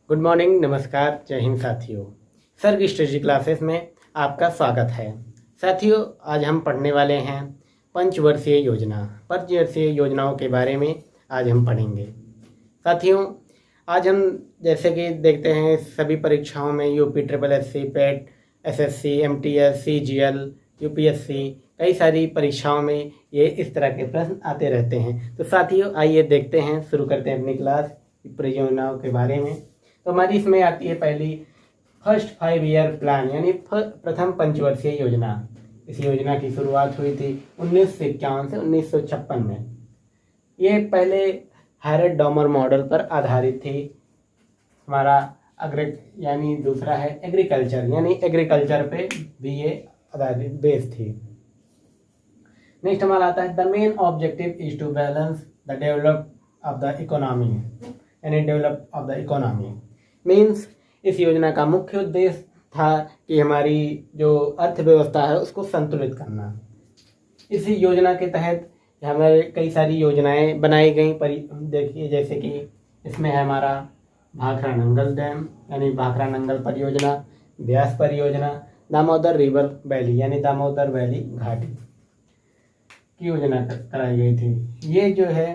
Good morning, नमस्कार, जय हिंद साथियों। सर्ग स्ट्रेटजी क्लासेस में आपका स्वागत है। साथियों, आज हम पढ़ने वाले हैं पंचवर्षीय योजना। पंचवर्षीय योजनाओं के बारे में आज हम पढ़ेंगे। साथियों, आज हम जैसे कि देखते हैं सभी परीक्षाओं में यूपी ट्रिपल एससी, पेट, एसएससी, एमटीएस, सीजीएल, यूपीएससी, कई सारी परीक्षाओं में ये इस तरह के प्रश्न आते रहते हैं। तो साथियों, आइए देखते हैं, शुरू करते हैं अपनी क्लास परियोजनाओं के बारे में। तो हमारी इसमें आती है पहली फर्स्ट 5 ईयर प्लान, यानी प्रथम पंचवर्षीय योजना। इस योजना की शुरुआत हुई थी 1951 से 1956 में। ये पहले हैरड डॉमर मॉडल पर आधारित थी। हमारा यानी दूसरा है एग्रीकल्चर, यानी एग्रीकल्चर पे भी ये आधारित बेस थी। नेक्स्ट हमारा आता है the main objective is to balance the develop of the economy, यानी develop of the economy means इस योजना का मुख्य उद्देश्य था कि हमारी जो अर्थव्यवस्था है उसको संतुलित करना। इस योजना के तहत हमारे कई सारी योजनाएं बनाई गई। देखिए, जैसे कि इसमें है हमारा भाखड़ा नंगल डैम, यानी भाखड़ा नंगल परियोजना, ब्यास परियोजना, दामोदर रिवर वैली, यानी दामोदर वैली घाटी की योजना कराई गई थी। ये जो है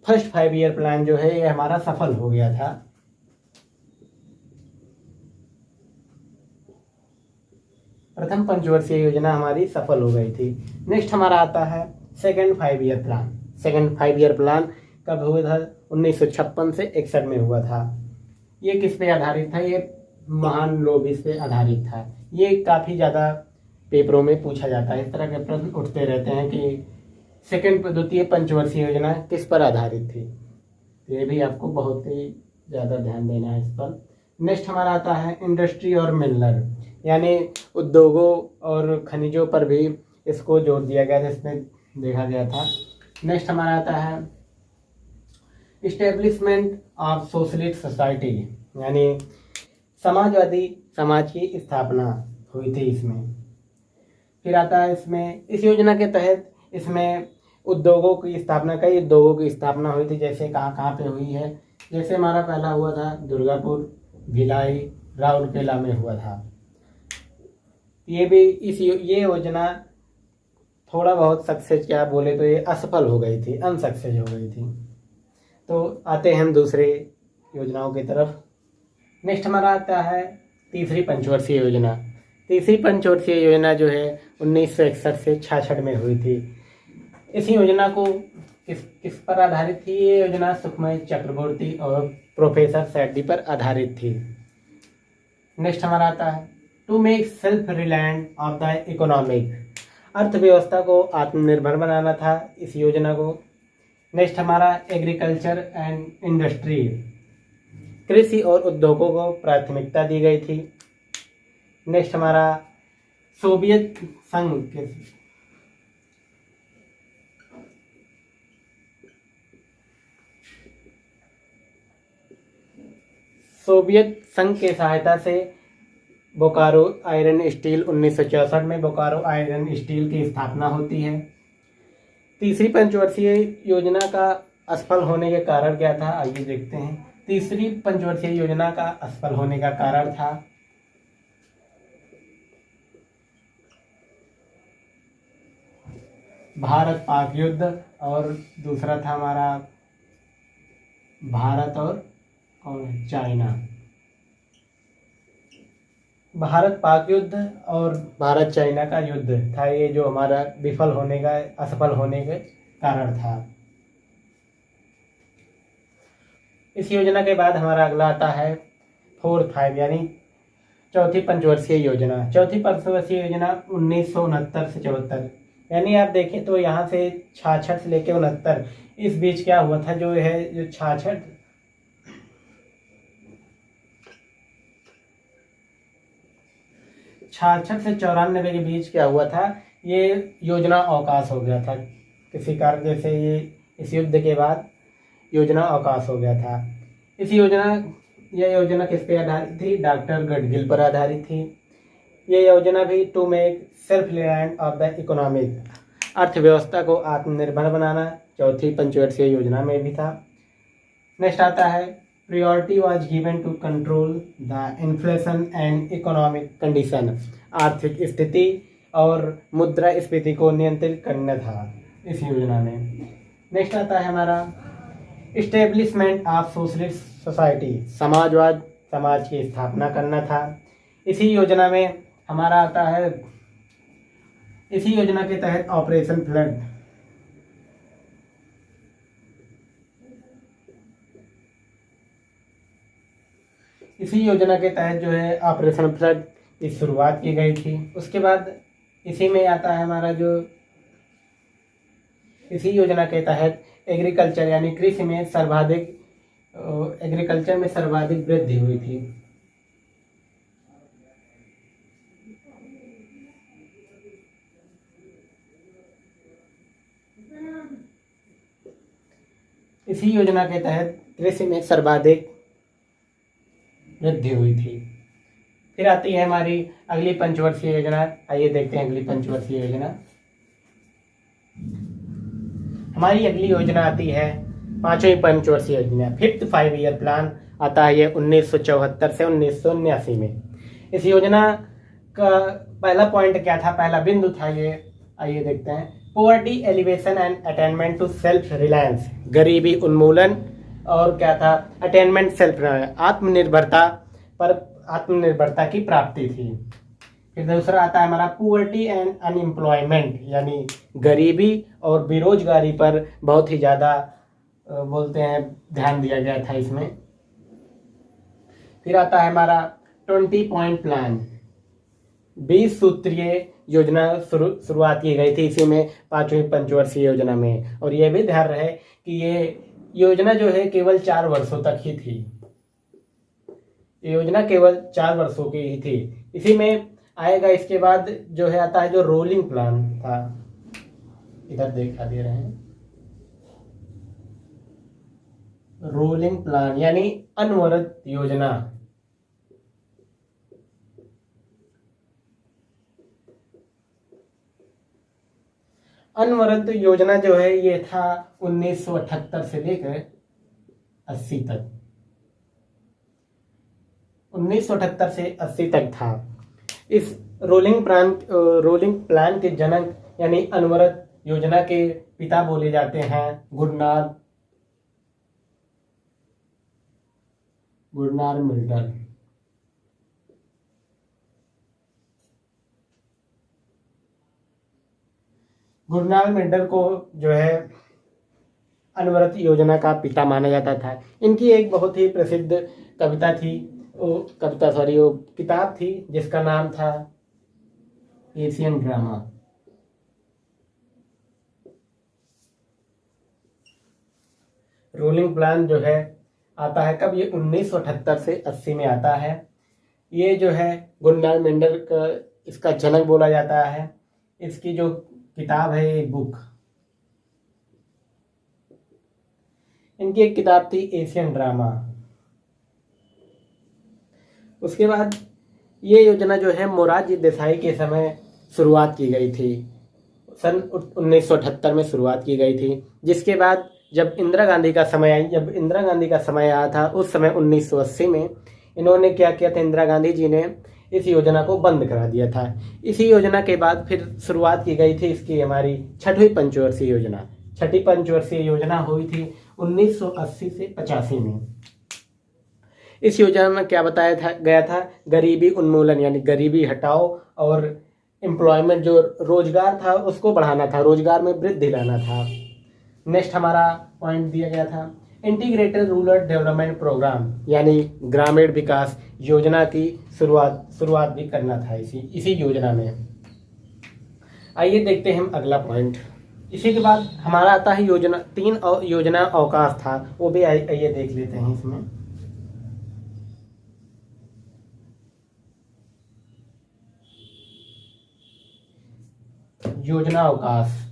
फर्स्ट 5 ईयर प्लान जो है ये हमारा सफल हो गया था। प्रथम पंचवर्षीय योजना हमारी सफल हो गई थी। नेक्स्ट हमारा आता है second 5 year plan. Second 5 year plan कब हुआ था? 1956 से 61 में हुआ था। ये किस पे आधारित था? ये महान लोबिस पे आधारित था। ये काफ़ी ज़्यादा पेपरों में पूछा जाता है, इस तरह के प्रश्न उठते रहते हैं कि द्वितीय पंचवर्षीय योजना किस पर आधारित थी। ये भी आपको बहुत ही ज़्यादा ध्यान देना है इस पर। नेक्स्ट हमारा आता है इंडस्ट्री और मिनरल, यानी उद्योगों और खनिजों पर भी इसको जोर दिया गया, जिसमें देखा गया था। नेक्स्ट हमारा आता है इस्टेब्लिशमेंट ऑफ सोशलिस्ट सोसाइटी, यानी समाजवादी समाज की स्थापना हुई थी इसमें। फिर आता है इसमें इस योजना के तहत इसमें उद्योगों की स्थापना, कई उद्योगों की स्थापना हुई थी। जैसे कहाँ कहाँ पे हुई है? जैसे हमारा पहला हुआ था दुर्गापुर, भिलाई, राउरकेला में हुआ था। ये भी ये योजना थोड़ा बहुत सक्सेस, क्या बोले तो ये असफल हो गई थी, अनसक्सेस हो गई थी। तो आते हैं हम दूसरे योजनाओं की तरफ। नेक्स्ट हमारा आता है तीसरी पंचवर्षीय योजना। तीसरी पंचवर्षीय योजना जो है 1961 से 66 में हुई थी। इस योजना को किस पर आधारित थी? ये योजना सुखमय चक्रवर्ती और प्रोफेसर सेड्डी पर आधारित थी। नेक्स्ट हमारा आता है to make self reliant of the economic, अर्थव्यवस्था को आत्मनिर्भर बनाना था इस योजना को। नेक्स्ट हमारा एग्रीकल्चर एंड इंडस्ट्री, कृषि और उद्योगों को प्राथमिकता दी गई थी। नेक्स्ट हमारा सोवियत संघ के सहायता से बोकारो आयरन स्टील 1964 में बोकारो आयरन स्टील की स्थापना होती है। तीसरी पंचवर्षीय योजना का असफल होने के कारण क्या था? आइए देखते हैं। तीसरी पंचवर्षीय योजना का असफल होने का कारण था भारत पाक युद्ध, और दूसरा था हमारा भारत और चाइना। भारत पाक युद्ध और भारत चाइना का युद्ध था ये, जो हमारा असफल होने के कारण था। इस योजना के बाद हमारा अगला आता है 4th 5, यानी चौथी पंचवर्षीय योजना। चौथी पंचवर्षीय योजना 1969 से 74, यानी आप देखें तो यहाँ से 66 से लेकर 69, इस बीच क्या हुआ था? जो 66 से 94 के बीच क्या हुआ था? ये योजना अवकाश हो गया था किसी कारण, जैसे ये इस युद्ध के बाद योजना अवकाश हो गया था। यह योजना किस पे आधारित थी? डॉक्टर गडगिल पर आधारित थी। ये योजना भी to make self reliant of the economic, अर्थव्यवस्था को आत्मनिर्भर बनाना, चौथी पंचवर्षीय योजना में भी था। नेक्स्ट आता है Priority was given to control the inflation and economic condition. आर्थिक स्थिति और मुद्रास्फीति को नियंत्रित करना था इस योजना में। नेक्स्ट आता है हमारा इस्टेब्लिशमेंट ऑफ सोशलिस्ट सोसाइटी, समाजवाद समाज की स्थापना करना था। इसी योजना में हमारा आता है, इसी योजना के तहत ऑपरेशन फ्लड, इसी योजना के तहत जो है ऑपरेशन फ्लड की शुरुआत की गई थी। उसके बाद इसी में आता है हमारा जो, इसी योजना के तहत एग्रीकल्चर यानी कृषि में सर्वाधिक, एग्रीकल्चर में सर्वाधिक वृद्धि हुई थी। इसी योजना के तहत कृषि में सर्वाधिक वृद्धि हुई थी। फिर आती है हमारी अगली पंचवर्षीय योजना। आइए देखते हैं अगली पंचवर्षीय योजना। हमारी अगली योजना आती है पांचवी पंचवर्षीय योजना, फिफ्थ 5 ईयर प्लान आता है ये 1974 से 1979 में। इस योजना का पहला पॉइंट क्या था, पहला बिंदु था ये, आइए देखते हैं। Poverty alleviation and attainment to self reliance, गरीबी उन्मूलन और क्या था, अटेनमेंट सेल्फ, आत्मनिर्भरता पर, आत्मनिर्भरता की प्राप्ति थी। फिर दूसरा आता है हमारा पुअर्टी एंड अनएम्प्लॉयमेंट, यानी गरीबी और बेरोजगारी पर बहुत ही ज़्यादा बोलते हैं ध्यान दिया गया था इसमें। फिर आता है हमारा 20 पॉइंट प्लान, 20 सूत्रीय योजना शुरुआत की गई थी इसी में पांचवी पंचवर्षीय योजना में। और ये भी ध्यान रहे कि ये योजना जो है केवल 4 वर्षों तक ही थी, ये योजना केवल 4 वर्षों की ही थी। इसी में आएगा इसके बाद जो है आता है जो रोलिंग प्लान था, इधर दिखा दे रहे हैं, रोलिंग प्लान यानी अनवरत योजना। अनवरत योजना जो है ये था 1978 से लेकर 80 तक, 1978 से 80 तक था। इस रोलिंग प्लान के जनक यानी अनवरत योजना के पिता बोले जाते हैं गुरनार मिल्टन। गुरनार मिल्टन को जो है अनवरत योजना का पिता माना जाता था। इनकी एक बहुत ही प्रसिद्ध कविता थी, वो किताब थी जिसका नाम था एशियन ड्रामा। रोलिंग प्लान जो है आता है कब, ये 1978 से 80 में आता है। ये जो है गुरनार मिल्टन का इसका जनक बोला जाता है। इसकी जो किताब है ये बुक, इनकी एक किताब थी एशियन ड्रामा। उसके बाद ये योजना जो है मोरारजी देसाई के समय शुरुआत की गई थी, सन 1978 में शुरुआत की गई थी। जिसके बाद जब इंदिरा गांधी का समय आया था, उस समय 1980 में इन्होंने क्या किया था, इंदिरा गांधी जी ने इस योजना को बंद करा दिया था। इसी योजना के बाद फिर शुरुआत की गई थी इसकी हमारी छठी पंचवर्षीय योजना। छठी पंचवर्षीय योजना हुई थी 1980 से 85 में। इस योजना में क्या बताया गया था, गरीबी उन्मूलन यानी गरीबी हटाओ और एम्प्लॉयमेंट जो रोजगार था उसको बढ़ाना था, रोजगार में वृद्धि लाना था। नेक्स्ट हमारा पॉइंट दिया गया था इंटीग्रेटेड रूरल डेवलपमेंट प्रोग्राम, यानी ग्रामीण विकास योजना की शुरुआत भी करना था इसी योजना में। आइए देखते हैं हम अगला पॉइंट। इसी के बाद हमारा आता है योजना, 3 योजना अवकाश था, वो भी आइए देख लेते हैं इसमें। योजना अवकाश,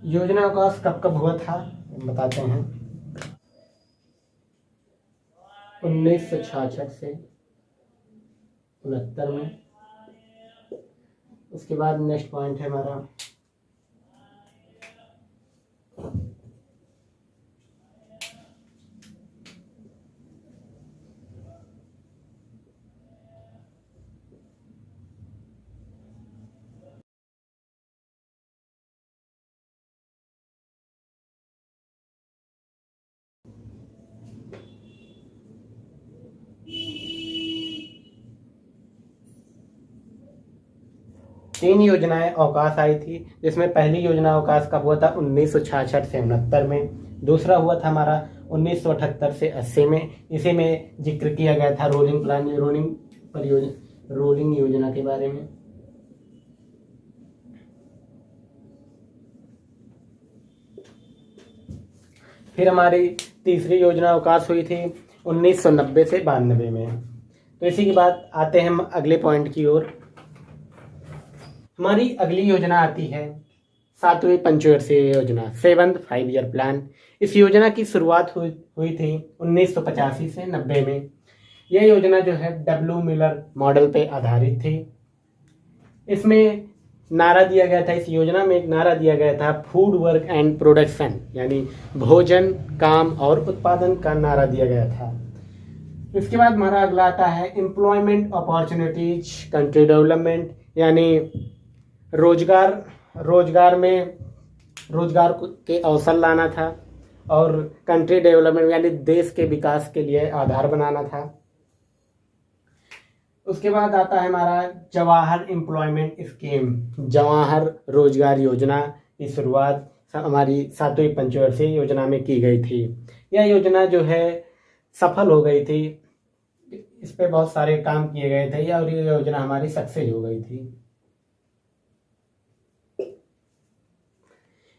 योजना अवकाश कब कब हुआ था बताते हैं। 1966 से 69 में, उसके बाद नेक्स्ट पॉइंट है हमारा तीन योजनाएं अवकाश आई थी, जिसमें पहली योजना अवकाश का हुआ था 1966 से 69 में, दूसरा हुआ था हमारा 1978 से 80 में। इसी में जिक्र किया गया था रोलिंग योजना के बारे में। फिर हमारी तीसरी योजना अवकाश हुई थी 1990 से 92 में। तो इसी के बाद आते हैं हम अगले पॉइंट की ओर। हमारी अगली योजना आती है 7वीं पंचवर्षीय योजना, 7th 5-year प्लान। इस योजना की शुरुआत हुई थी 1985 से 90 में। यह योजना जो है डब्ल्यू मिलर मॉडल पे आधारित थी। इसमें नारा दिया गया था, इस योजना में एक नारा दिया गया था, फूड वर्क एंड प्रोडक्शन, यानी भोजन, काम और उत्पादन का नारा दिया गया था। इसके बाद हमारा अगला आता है एम्प्लॉयमेंट अपॉर्चुनिटीज कंट्री डेवलपमेंट, यानी रोजगार के अवसर लाना था और कंट्री डेवलपमेंट यानी देश के विकास के लिए आधार बनाना था। उसके बाद आता है हमारा जवाहर एम्प्लॉयमेंट स्कीम, जवाहर रोजगार योजना की शुरुआत हमारी 7वीं पंचवर्षीय योजना में की गई थी। यह योजना जो है सफल हो गई थी, इस पे बहुत सारे काम किए गए थे और ये योजना हमारी सक्सेस हो गई थी।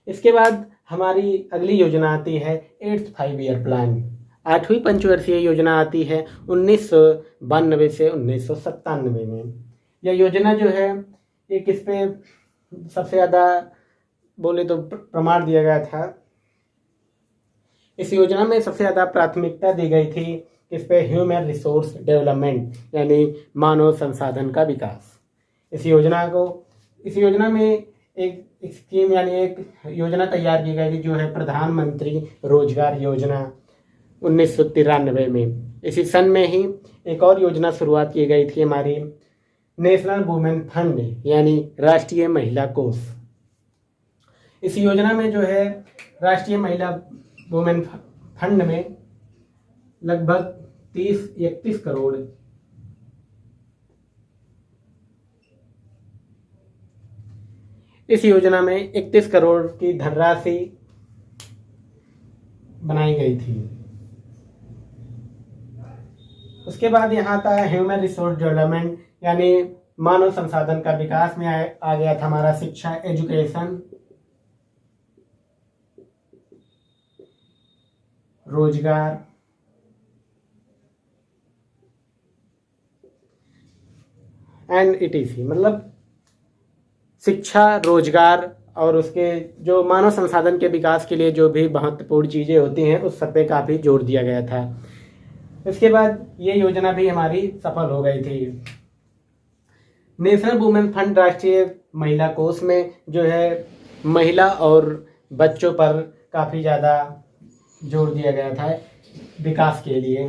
इसके बाद हमारी अगली योजना आती है 8th 5-year प्लान, 8वीं पंचवर्षीय योजना आती है 1992 से 1997 में। यह योजना जो है ये किस पे सबसे ज़्यादा बोले तो प्रमाण दिया गया था। इस योजना में सबसे ज़्यादा प्राथमिकता दी गई थी इस पे ह्यूमन रिसोर्स डेवलपमेंट, यानी मानव संसाधन का विकास। इस योजना में एक स्कीम यानी एक योजना तैयार की गई थी जो है प्रधानमंत्री रोजगार योजना 1993 में। इसी सन में ही एक और योजना शुरुआत की गई थी हमारी नेशनल वुमेन फंड, यानी राष्ट्रीय महिला कोष। इस योजना में जो है राष्ट्रीय महिला वुमेन फंड में लगभग 31 करोड़ इस योजना में 31 करोड़ की धनराशि बनाई गई थी। उसके बाद यहाँ आता है ह्यूमन रिसोर्स डेवलपमेंट, यानी मानव संसाधन का विकास में आ गया था हमारा शिक्षा, एजुकेशन, रोजगार, एंड इटीसी, मतलब शिक्षा, रोजगार और उसके जो मानव संसाधन के विकास के लिए जो भी महत्वपूर्ण चीज़ें होती हैं उस सब पे काफ़ी जोर दिया गया था। इसके बाद ये योजना भी हमारी सफल हो गई थी। नेशनल वुमेन फंड राष्ट्रीय महिला कोष में जो है महिला और बच्चों पर काफ़ी ज़्यादा जोर दिया गया था विकास के लिए।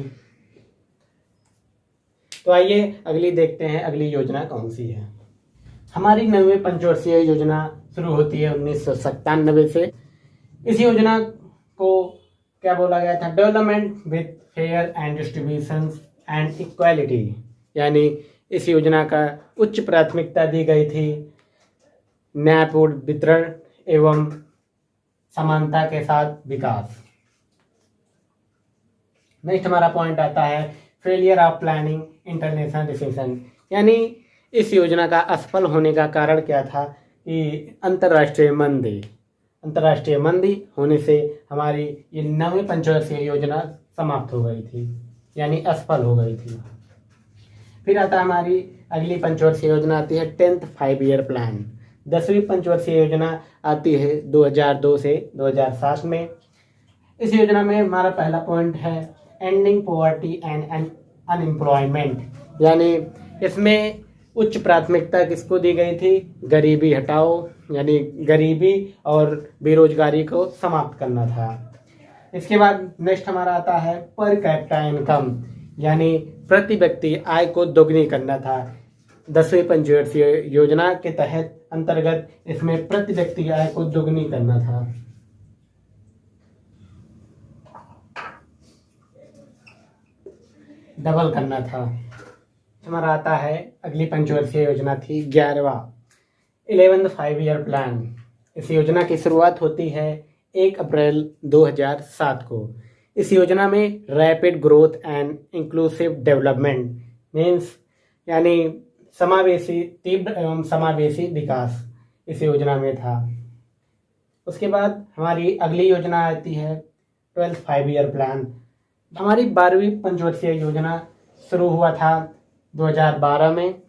तो आइए अगली देखते हैं अगली योजना कौन सी है। हमारी 9वीं पंचवर्षीय योजना शुरू होती है 1997 से। इस योजना को क्या बोला गया था, development with fair and distribution and equality, यानी इस योजना का उच्च प्राथमिकता दी गई थी न्यायपूर्ण वितरण एवं समानता के साथ विकास। नेक्स्ट हमारा पॉइंट आता है failure of planning international decision, यानी इस योजना का असफल होने का कारण क्या था कि अंतर्राष्ट्रीय मंदी होने से हमारी ये 9वीं पंचवर्षीय योजना समाप्त हो गई थी, यानी असफल हो गई थी। फिर आता हमारी अगली पंचवर्षीय योजना आती है 10th 5-year प्लान, 10वीं पंचवर्षीय योजना आती है 2002 से 2007 में। इस योजना में हमारा पहला पॉइंट है एंडिंग पॉवर्टी एंड अनएम्प्लॉयमेंट, यानी इसमें उच्च प्राथमिकता किसको दी गई थी? गरीबी हटाओ, यानी गरीबी और बेरोजगारी को समाप्त करना था। इसके बाद नेक्स्ट हमारा आता है पर कैपिटा इनकम, यानी प्रति व्यक्ति आय को दोगुनी करना था। 10वीं पंचवर्षीय योजना के तहत अंतर्गत इसमें प्रति व्यक्ति आय को दोगुनी करना था। डबल करना था। हमारा आता है अगली पंचवर्षीय योजना थी 11th 5 ईयर प्लान। इस योजना की शुरुआत होती है 1 अप्रैल 2007 को। इस योजना में rapid growth and inclusive development means यानी समावेशी, तीव्र एवं समावेशी विकास इस योजना में था। उसके बाद हमारी अगली योजना आती है 12th 5 ईयर प्लान। हमारी 12वीं पंचवर्षीय योजना शुरू हुआ था 2012 में,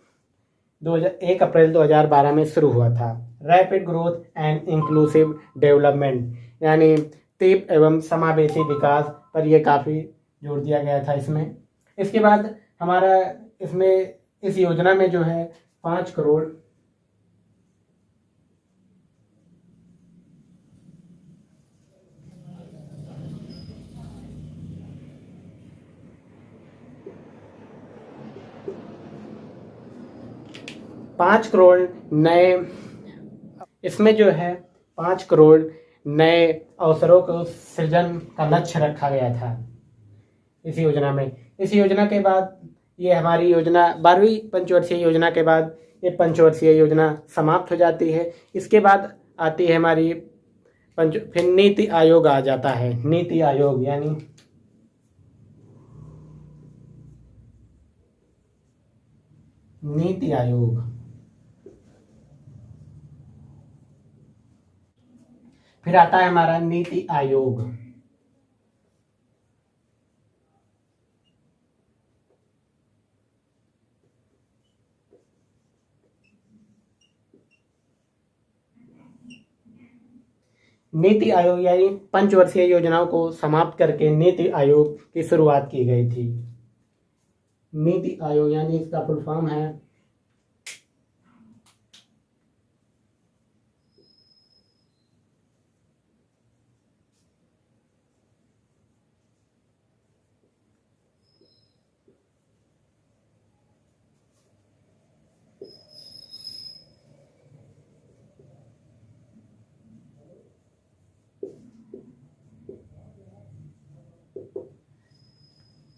1 अप्रैल 2012 में शुरू हुआ था। Rapid growth and inclusive development यानी तीव्र एवं समावेशी विकास पर यह काफ़ी जोर दिया गया था इसमें। इसके बाद हमारा इसमें इस योजना में जो है 5 करोड़ 5 करोड़ नए, इसमें जो है 5 करोड़ नए अवसरों को सृजन का लक्ष्य रखा गया था इस योजना में। इस योजना के बाद ये हमारी योजना 12वीं पंचवर्षीय योजना के बाद ये पंचवर्षीय योजना समाप्त हो जाती है। इसके बाद आती है हमारी फिर नीति आयोग आ जाता है। नीति आयोग यानी नीति आयोग, फिर आता है हमारा नीति आयोग। नीति आयोग यानी पंचवर्षीय योजनाओं को समाप्त करके नीति आयोग की शुरुआत की गई थी। नीति आयोग यानी इसका फुल फॉर्म है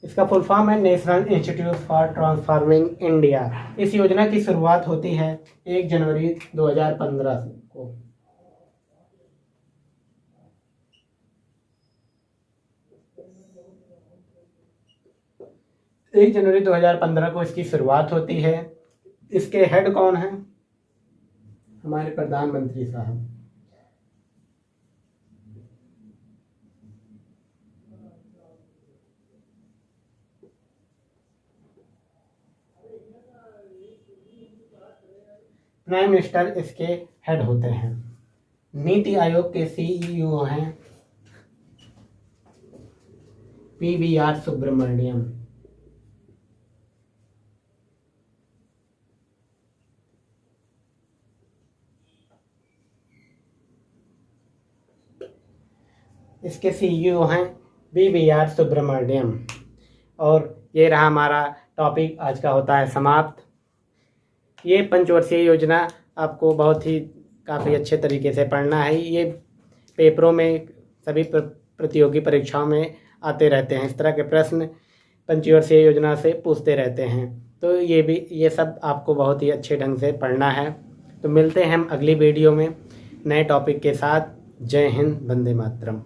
इसका फुल फॉर्म है national institute for transforming India. इस योजना की शुरुआत होती है 1 जनवरी 2015 को। एक जनवरी 2015 को इसकी शुरुआत होती है। इसके हेड कौन है? हमारे प्रधानमंत्री साहब। प्राइम मिनिस्टर इसके हेड होते हैं। नीति आयोग के सीईओ हैं PVR सुब्रमण्यम। इसके सीईओ हैं BVR सुब्रमण्यम। और ये रहा हमारा टॉपिक आज का होता है समाप्त। ये पंचवर्षीय योजना आपको बहुत ही काफ़ी अच्छे तरीके से पढ़ना है। ये पेपरों में सभी प्रतियोगी परीक्षाओं में आते रहते हैं। इस तरह के प्रश्न पंचवर्षीय योजना से पूछते रहते हैं, तो ये सब आपको बहुत ही अच्छे ढंग से पढ़ना है। तो मिलते हैं हम अगली वीडियो में नए टॉपिक के साथ। जय हिंद, वंदे मातरम।